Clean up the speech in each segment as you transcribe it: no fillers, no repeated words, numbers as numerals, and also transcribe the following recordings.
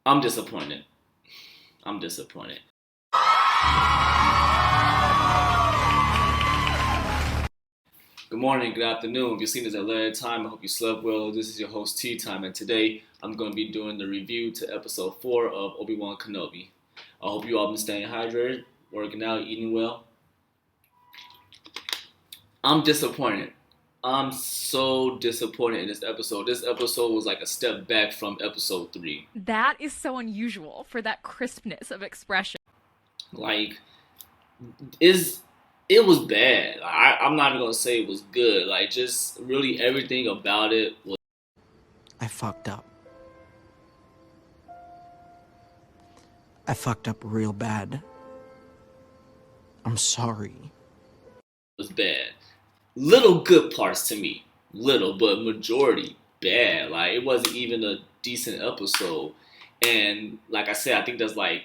I'm disappointed. I'm disappointed. Good morning, good afternoon. If you've seen this at a later time, I hope you slept well. This is your host Tea Time, and today I'm going to be doing the review to episode 4 of Obi-Wan Kenobi. I hope you all been staying hydrated, working out, eating well. I'm disappointed. I'm so disappointed in this episode. This episode was like a step back from episode 3. That is so unusual for that crispness of expression. Like, is it was bad. I'm not even gonna say it was good. Like, just really everything about it was. I fucked up. I fucked up real bad. I'm sorry. Was bad. Little good parts to me, little, but majority bad. Like, it wasn't even a decent episode. And like I said, I think there's like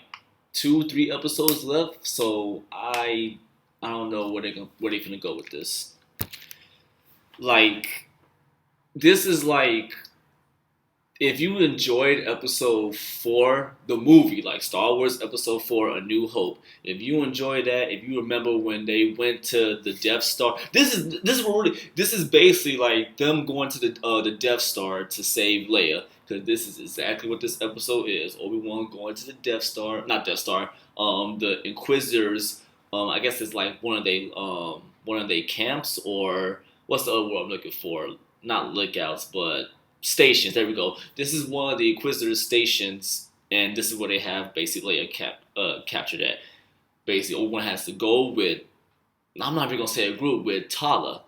2, 3 episodes left. So I don't know where they gonna go with this. Like, this is like, if you enjoyed episode 4, the movie, like Star Wars episode 4, A New Hope, if you enjoyed that, if you remember when they went to the Death Star, this is basically like them going to the Death Star to save Leia, because this is exactly what this episode is. Obi-Wan going to the Death Star, not Death Star, the Inquisitors. I guess it's like one of they camps, or what's the other word I'm looking for? Not lookouts, but stations. There we go. This is one of the Inquisitor stations, and this is where they have basically captured at. Basically, Obi-Wan has to go with, I'm not even gonna say a group, with Tala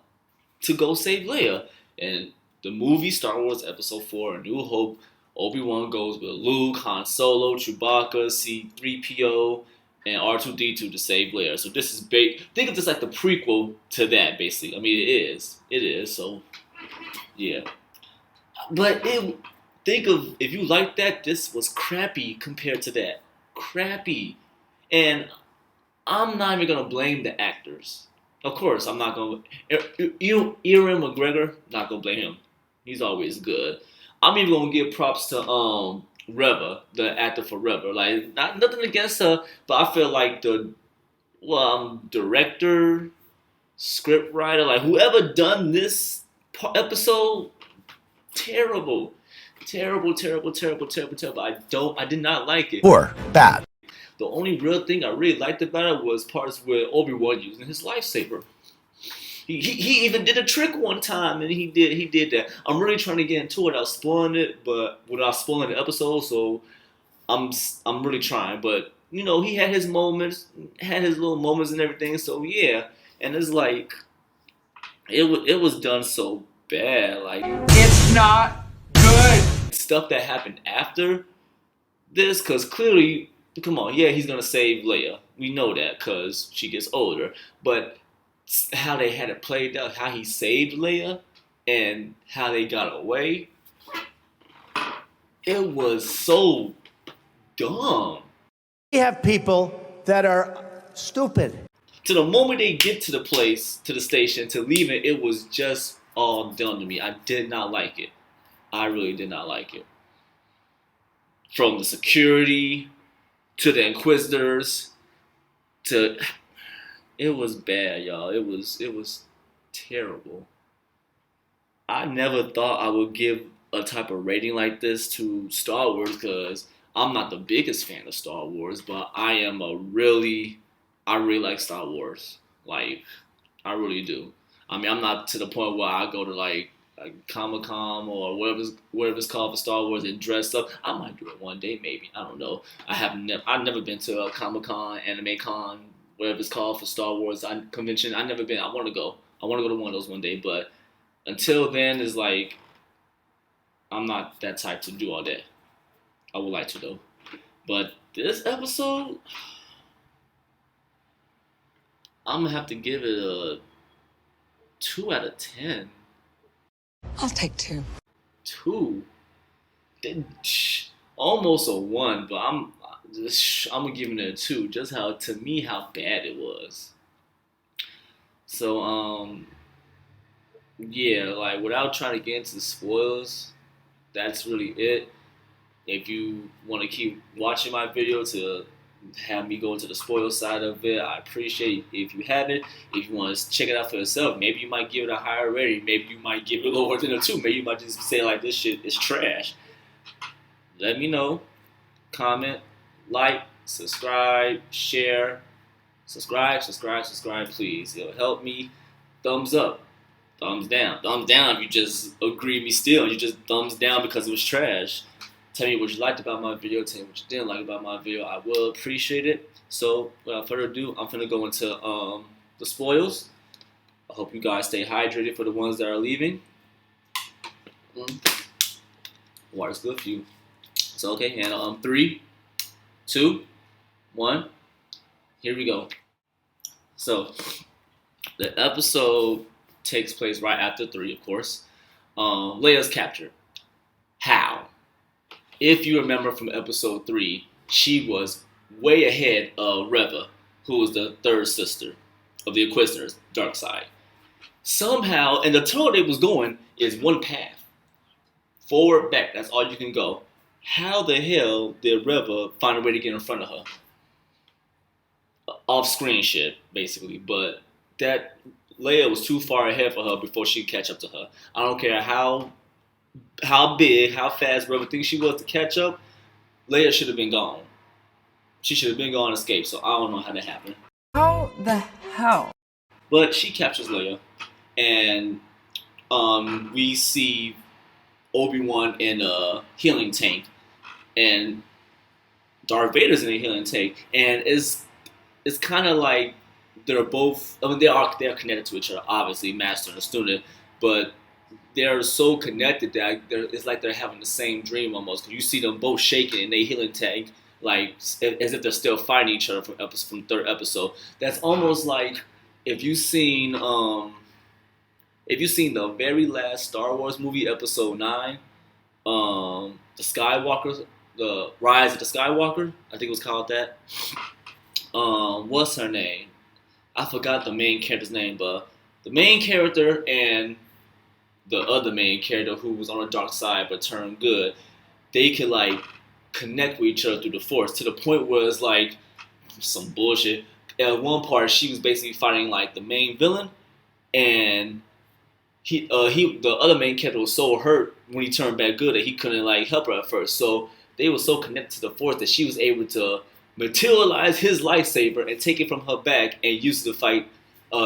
to go save Leia. And the movie Star Wars Episode 4, A New Hope, Obi-Wan goes with Luke, Han Solo, Chewbacca, C-3PO, and R2-D2 to save Leia. So this is think of this like the prequel to that, basically. I mean, it is. It is. So yeah. But think of, if you like that, this was crappy compared to that. Crappy. And I'm not even gonna blame the actors. Of course, I'm not gonna. Ewan McGregor, not gonna blame him. He's always good. I'm even gonna give props to Reva, the actor for Reva. Like, nothing against her, but I feel like the director, script writer, like whoever done this episode, terrible. Terrible, terrible, terrible, terrible, terrible. I did not like it. Or bad. The only real thing I really liked about it was parts where Obi-Wan using his lightsaber. He even did a trick one time, and he did that. I'm really trying to get into it without spoiling it, but without spoiling the episode. So I'm really trying. But you know, he had his moments, had his little moments and everything. So yeah, and it's like it was done so bad. Like, It's not good. stuff that happened after this, because clearly, come on, yeah, he's gonna save Leia. We know that because she gets older. But how they had it played out, how he saved Leia, and how they got away, it was so dumb. We have people that are stupid. To the moment they get to the place, to the station, to leave it was just all dumb to me. I did not like it. I really did not like it. From the security to the Inquisitors to, it was bad, y'all. It was terrible. I never thought I would give a type of rating like this to Star Wars, because I'm not the biggest fan of Star Wars, but I really like Star Wars. Like, I really do. I mean, I'm not to the point where I go to like Comic Con or whatever it's called for Star Wars and dress up. I might do it one day, maybe. I don't know. I've never been to a Comic Con, Anime Con, whatever it's called for Star Wars convention. I've never been. I want to go. I want to go to one of those one day. But until then, it's like, I'm not that type to do all that. I would like to though. But this episode, I'm gonna have to give it a 2 out of 10. I'll take 2. 2, almost a 1, but I'm gonna give it a 2. Just how bad it was. So yeah, like without trying to get into the spoilers, that's really it. If you want to keep watching my video to have me go into the spoil side of it, I appreciate it. If you haven't, if you want to check it out for yourself, maybe you might give it a higher rating. Maybe you might give it lower than a 2. Maybe you might just say like, this shit is trash. Let me know. Comment, like, subscribe, share. Subscribe, please. It'll help me. Thumbs up. Thumbs down. Thumbs down if you just agree with me still. You just thumbs down because it was trash. Tell me what you liked about my video. Tell me what you didn't like about my video. I will appreciate it. So, without further ado, I'm finna go into the spoils. I hope you guys stay hydrated for the ones that are leaving. Water's good for you. So, okay, and 3, 2, 1. Here we go. So, the episode takes place right after 3, of course. Leia's captured. How? If you remember from episode 3, she was way ahead of Reva, who was the third sister of the Inquisitors, dark side. Somehow, and the tunnel they was going is one path. Forward, back, that's all you can go. How the hell did Reva find a way to get in front of her? Off-screen shit, basically, but that Leia was too far ahead for her before she could catch up to her. I don't care how big, how fast Reva thinks she was to catch up, Leia should have been gone. She should have been gone and escaped, so I don't know how that happened. How the hell? But she captures Leia, and we see Obi-Wan in a healing tank, and Darth Vader's in a healing tank, and it's kind of like they're both, I mean, they're connected to each other, obviously, master and student, but they're so connected that it's like they're having the same dream almost. Cause you see them both shaking in their healing tank, like as if they're still fighting each other from the third episode. That's almost like if you've seen the very last Star Wars movie, Episode 9, the Skywalker, the Rise of the Skywalker, I think it was called that. What's her name? I forgot the main character's name, but the main character and the other main character who was on the dark side but turned good, they could like connect with each other through the Force to the point where it's like some bullshit. At one part, she was basically fighting like the main villain, and the other main character was so hurt when he turned back good that he couldn't like help her at first. So they were so connected to the Force that she was able to materialize his lightsaber and take it from her back and use it to fight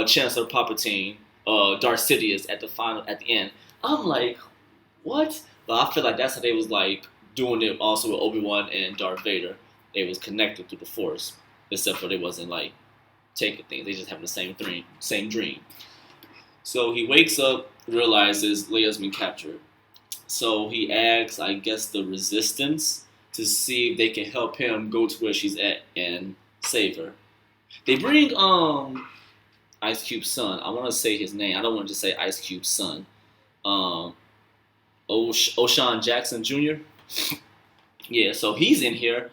Chancellor Palpatine, Darth Sidious at the end. I'm like, what? But I feel like that's how they was like doing it also with Obi-Wan and Darth Vader. They was connected through the Force, except for they wasn't like taking things. They just having the same dream. So he wakes up, realizes Leia's been captured. So he asks, I guess, the Resistance to see if they can help him go to where she's at and save her. They bring Ice Cube's son. I want to say his name. I don't want to just say Ice Cube's son. O'Shawn Jackson Jr. Yeah, so he's in here.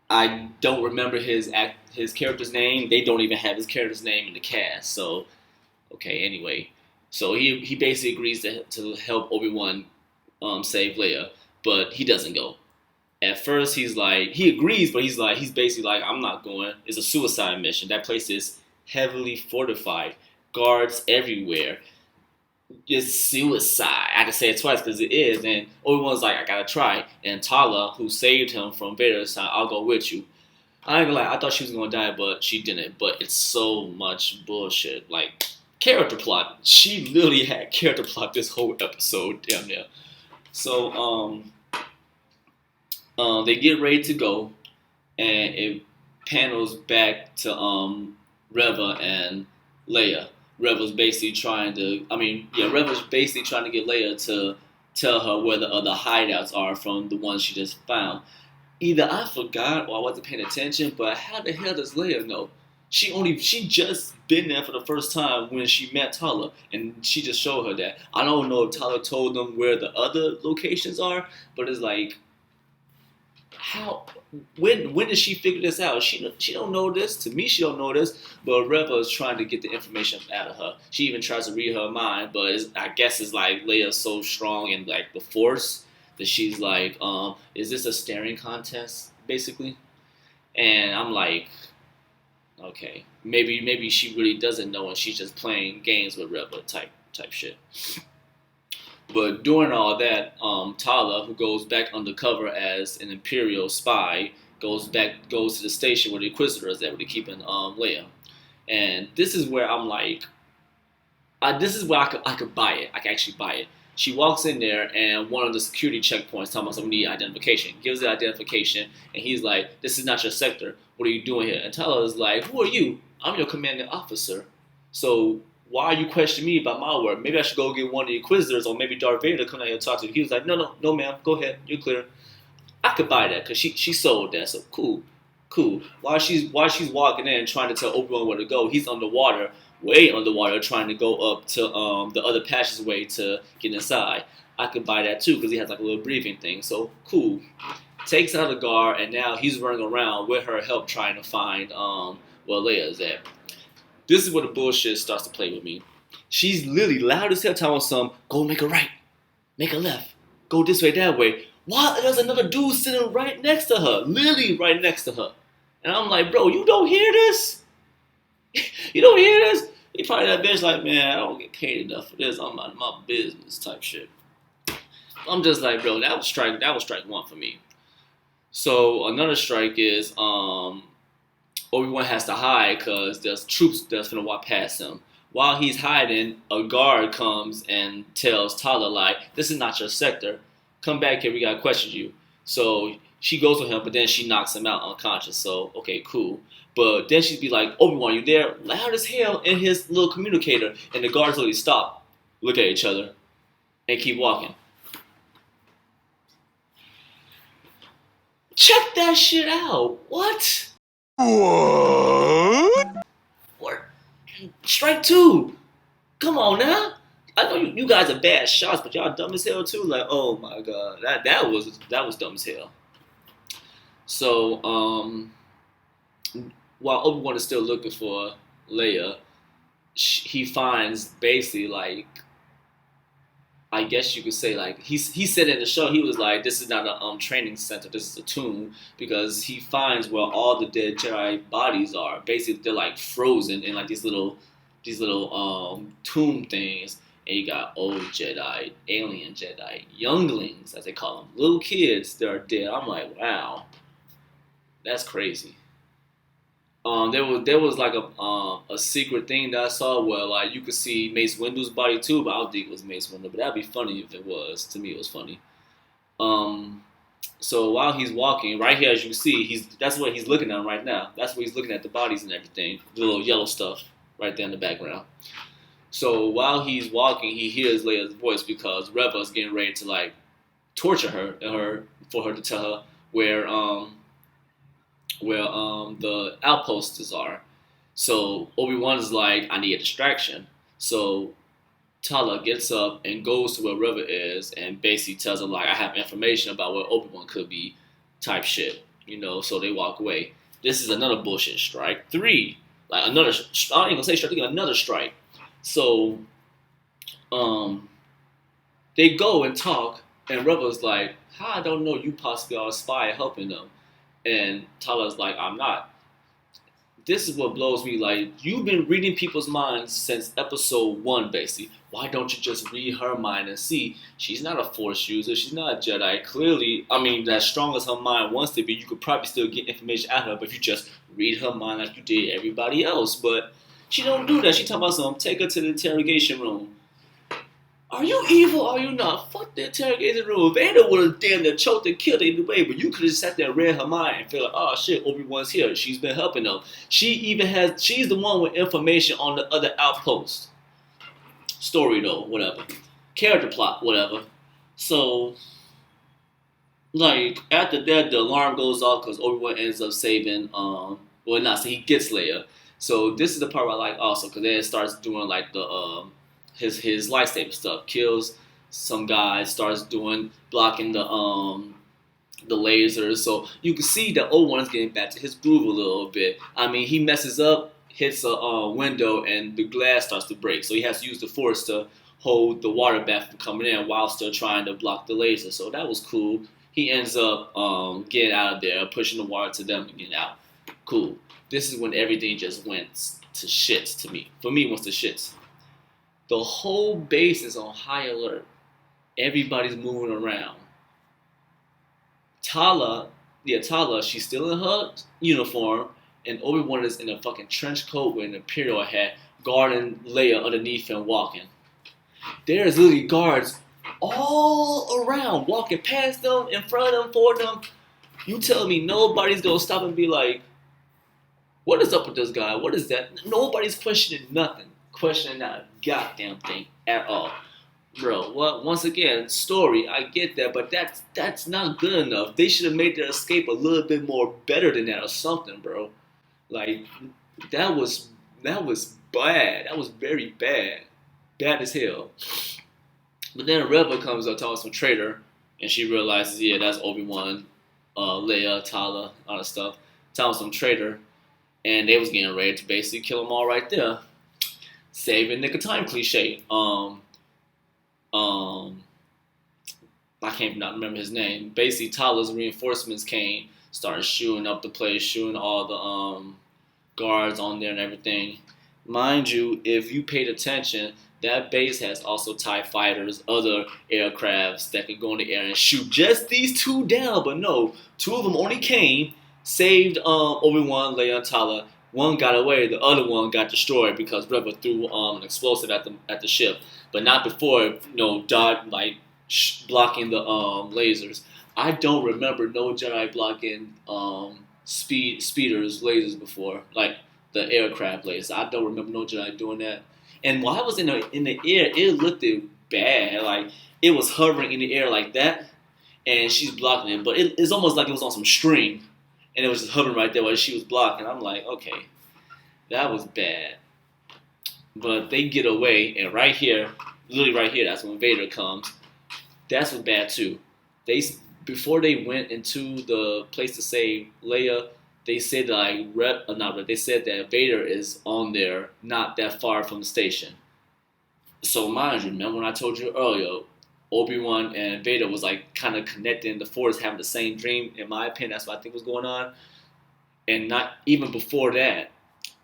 I don't remember his character's name. They don't even have his character's name in the cast. So, okay, anyway. So he basically agrees to help Obi-Wan save Leia, but he doesn't go. At first, he's like, he agrees, but he's basically like, I'm not going. It's a suicide mission. That place is heavily fortified. Guards everywhere. It's suicide. I had to say it twice because it is. And Obi-Wan's like, I gotta try. And Tala, who saved him from Vader's side, I'll go with you. I ain't gonna lie, I thought she was gonna die, but she didn't. But it's so much bullshit. Like, character plot. She literally had character plot this whole episode, damn near. So, they get ready to go, and it panels back to Reva and Leia. Reva's basically trying to get Leia to tell her where the other hideouts are from the ones she just found. Either I forgot or I wasn't paying attention, but how the hell does Leia know? She just been there for the first time when she met Tala, and she just showed her that. I don't know if Tala told them where the other locations are, but it's like, how? When did she figure this out? She don't know this. To me, she don't know this. But Reva is trying to get the information out of her. She even tries to read her mind, but I guess it's like Leia's so strong in like the Force That she's like, is this a staring contest, basically? And I'm like, okay, maybe she really doesn't know and she's just playing games with Reva type shit. But during all that, Tala, who goes back undercover as an Imperial spy, goes to the station where the Inquisitor is at, where they're keeping Leia. And this is where I'm like, this is where I could buy it. I could actually buy it. She walks in there, and one of the security checkpoints talking about we need identification. Gives the identification, and he's like, "This is not your sector. What are you doing here?" And Tala is like, "Who are you? I'm your commanding officer. So why are you questioning me about my work? Maybe I should go get one of the Inquisitors, or maybe Darth Vader to come out here and talk to you." He was like, "No, ma'am. Go ahead. You're clear." I could buy that because she sold that. So cool. While she's walking in trying to tell Obi-Wan where to go, he's underwater, way underwater, trying to go up to the other passageway to get inside. I could buy that too because he has like a little breathing thing. So cool. Takes out a guard, and now he's running around with her help trying to find where Leia is at. This is where the bullshit starts to play with me. She's literally loud as hell telling some, "Go make a right, make a left, go this way, that way." Why there's another dude sitting right next to her, literally right next to her. And I'm like, bro, you don't hear this? You don't hear this? He probably that bitch like, man, I don't get paid enough for this. I'm out of my business type shit. I'm just like, bro, that was strike one for me. So another strike is Obi-Wan has to hide because there's troops that's gonna walk past him. While he's hiding, a guard comes and tells Tala like, "This is not your sector. Come back here. We gotta question you." So she goes with him, but then she knocks him out unconscious. So okay, cool. But then she'd be like, "Obi-Wan, you there?" Loud as hell in his little communicator, and the guards literally stop, look at each other, and keep walking. Check that shit out. What? What? Strike two. Come on now. I know you guys are bad shots, but y'all dumb as hell too. Like, oh my god, that was dumb as hell. So while Obi-Wan is still looking for Leia, he finds basically like, I guess you could say like he said in the show, he was like, "This is not a training center. This is a tomb," because he finds where all the dead Jedi bodies are. Basically, they're like frozen in like these little tomb things. And you got old Jedi, alien Jedi, younglings, as they call them, little kids that are dead. I'm like, wow, that's crazy. There was like a secret thing that I saw where like you could see Mace Windu's body too, but I don't think it was Mace Windu. But that'd be funny if it was. To me, it was funny. So while he's walking, right here as you can see, that's what he's looking at right now. That's what he's looking at, the bodies and everything, the little yellow stuff right there in the background. So while he's walking, he hears Leia's voice because Reva's getting ready to like torture her for her to tell her where the outposts are. So Obi-Wan's like, "I need a distraction." So Tala gets up and goes to where Reva is and basically tells her like, "I have information about where Obi-Wan could be," type shit. So they walk away. This is another bullshit strike. 3. Like another, I ain't gonna say strike, another strike. So, they go and talk, and Reva's like, "How I don't know you possibly are a spy helping them," and Tala's like, "I'm not." This is what blows me. Like, you've been reading people's minds since episode 1, basically. Why don't you just read her mind and see she's not a Force user, she's not a Jedi. Clearly, I mean, as strong as her mind wants to be, you could probably still get information out of her, but if you just read her mind like you did everybody else. But she don't do that. She talking about something. Take her to the interrogation room. Are you evil? Are you not? Fuck the interrogation room. Vader would have damn near choked and killed her either way, but you could have sat there and read her mind and feel like, oh shit, Obi-Wan's here. She's been helping them. She's the one with information on the other outpost. Story though, whatever. Character plot, whatever. So, like, after that, the alarm goes off because Obi-Wan ends up saving, he gets Leia. So this is the part where I like also, because then it starts doing like the his lightsaber stuff, kills some guys, starts blocking the lasers. So you can see that Obi-Wan's getting back to his groove a little bit. I mean, he messes up, hits a window, and the glass starts to break. So he has to use the Force to hold the water back from coming in while still trying to block the laser. So that was cool. He ends up getting out of there, pushing the water to them and getting out. Cool. This is when everything just went to shits to me. For me, it went to shits. The whole base is on high alert. Everybody's moving around. Tala, she's still in her uniform, and Obi-Wan is in a fucking trench coat with an Imperial hat, guarding Leia underneath him walking. There's literally guards all around, walking past them, in front of them, for them. You tell me nobody's gonna stop and be like, what is up with this guy? What is that? Nobody's questioning nothing. Questioning not a goddamn thing at all. Bro, well, once again, story, I get that, but that's not good enough. They should have made their escape a little bit more better than that or something, bro. Like, that was bad. That was very bad. Bad as hell. But then Reva comes up talking some traitor, and she realizes, yeah, that's Obi-Wan, Leia, Tala, all that stuff. Telling some traitor, and they was getting ready to basically kill them all right there. Saving nick of time cliche. I can't remember his name. Basically, Tala's reinforcements came, started shooting up the place, shooting all the guards on there and everything. Mind you, if you paid attention, that base has also TIE fighters, other aircrafts that can go in the air and shoot just these two down. But no, two of them only came, saved Obi-Wan, Leia, and Tala. One got away, the other one got destroyed because Reva threw an explosive at the ship, but not before blocking the lasers. I don't remember no Jedi blocking speeders lasers before, like the aircraft lasers. I don't remember no Jedi doing that. And while I was in the air, it looked bad. Like it was hovering in the air like that, and she's blocking it. But it's almost like it was on some string, and it was just hovering right there while she was blocking. I'm like, okay, that was bad. But they get away, and right here, literally right here, that's when Vader comes. That's what's bad too. Before they went into the place to save Leia, they said that they said that Vader is on there, not that far from the station. So mind you, remember when I told you earlier, Obi-Wan and Vader was like kind of connecting the Force, having the same dream. In my opinion, that's what I think was going on. And not even before that,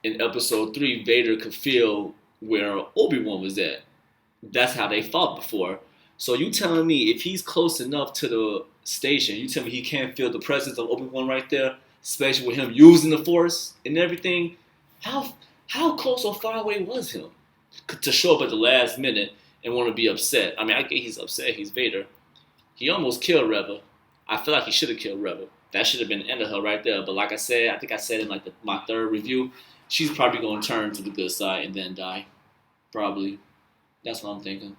in Episode 3, Vader could feel where Obi-Wan was at. That's how they fought before. So you telling me if he's close enough to the station, you tell me he can't feel the presence of Obi-Wan right there, especially with him using the Force and everything? How close or far away was him to show up at the last minute and want to be upset? I mean, I get he's upset. He's Vader. He almost killed Reva. I feel like he should have killed Reva. That should have been the end of her right there. But like I said, I think I said in like my third review, she's probably going to turn to the good side and then die. Probably. That's what I'm thinking.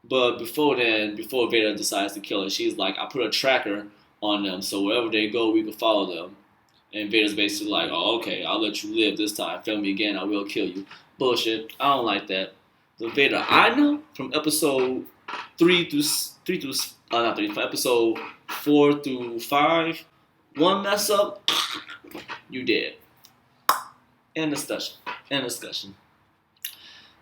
But before Vader decides to kill her, she's like, I put a tracker on them, so wherever they go, we can follow them. And Vader's basically like, oh, okay, I'll let you live this time. Fail me again, I will kill you. Bullshit. I don't like that. The Vader I know from episode 4 through 5, one mess up, you dead. End discussion.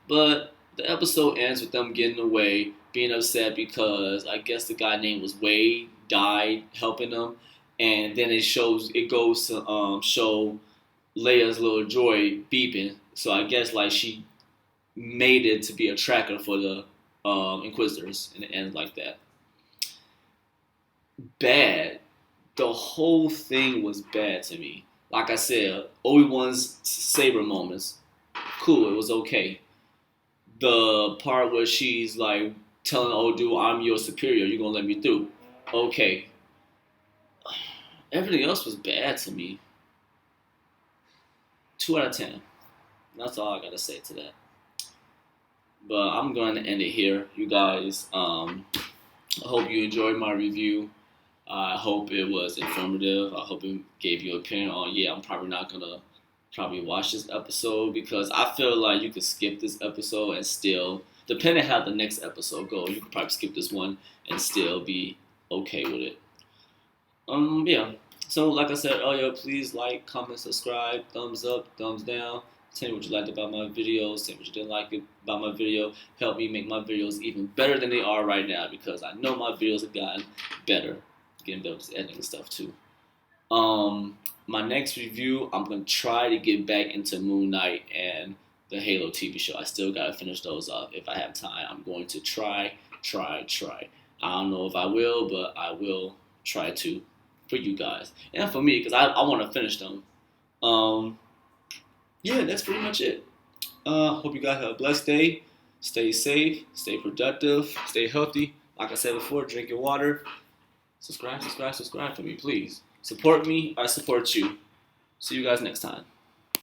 But the episode ends with them getting away, being upset because I guess the guy named was Wade died helping them, and then it goes to show Leia's little droid beeping. So I guess like she made it to be a tracker for the Inquisitors, and it ends like that. Bad. The whole thing was bad to me. Like I said, Obi-Wan's saber moments, cool, it was okay. The part where she's like telling old dude, I'm your superior, you're gonna let me through. Okay. Everything else was bad to me. 2 out of 10. That's all I gotta say to that. But I'm going to end it here, you guys. I hope you enjoyed my review. I hope it was informative. I hope it gave you an opinion on, yeah, I'm probably not going to watch this episode because I feel like you could skip this episode and still, depending on how the next episode goes, you could probably skip this one and still be okay with it. Yeah. So like I said earlier, please like, comment, subscribe, thumbs up, thumbs down. Tell me what you liked about my videos. Tell me what you didn't like about my video. Help me make my videos even better than they are right now, because I know my videos have gotten better. Getting better with editing and stuff too. My next review, I'm going to try to get back into Moon Knight and the Halo TV show. I still got to finish those off. If I have time, I'm going to try. I don't know if I will, but I will try to for you guys. And for me, because I want to finish them. Yeah, that's pretty much it. Hope you guys have a blessed day. Stay safe, stay productive, stay healthy. Like I said before, drink your water. Subscribe for me, please. Support me, I support you. See you guys next time.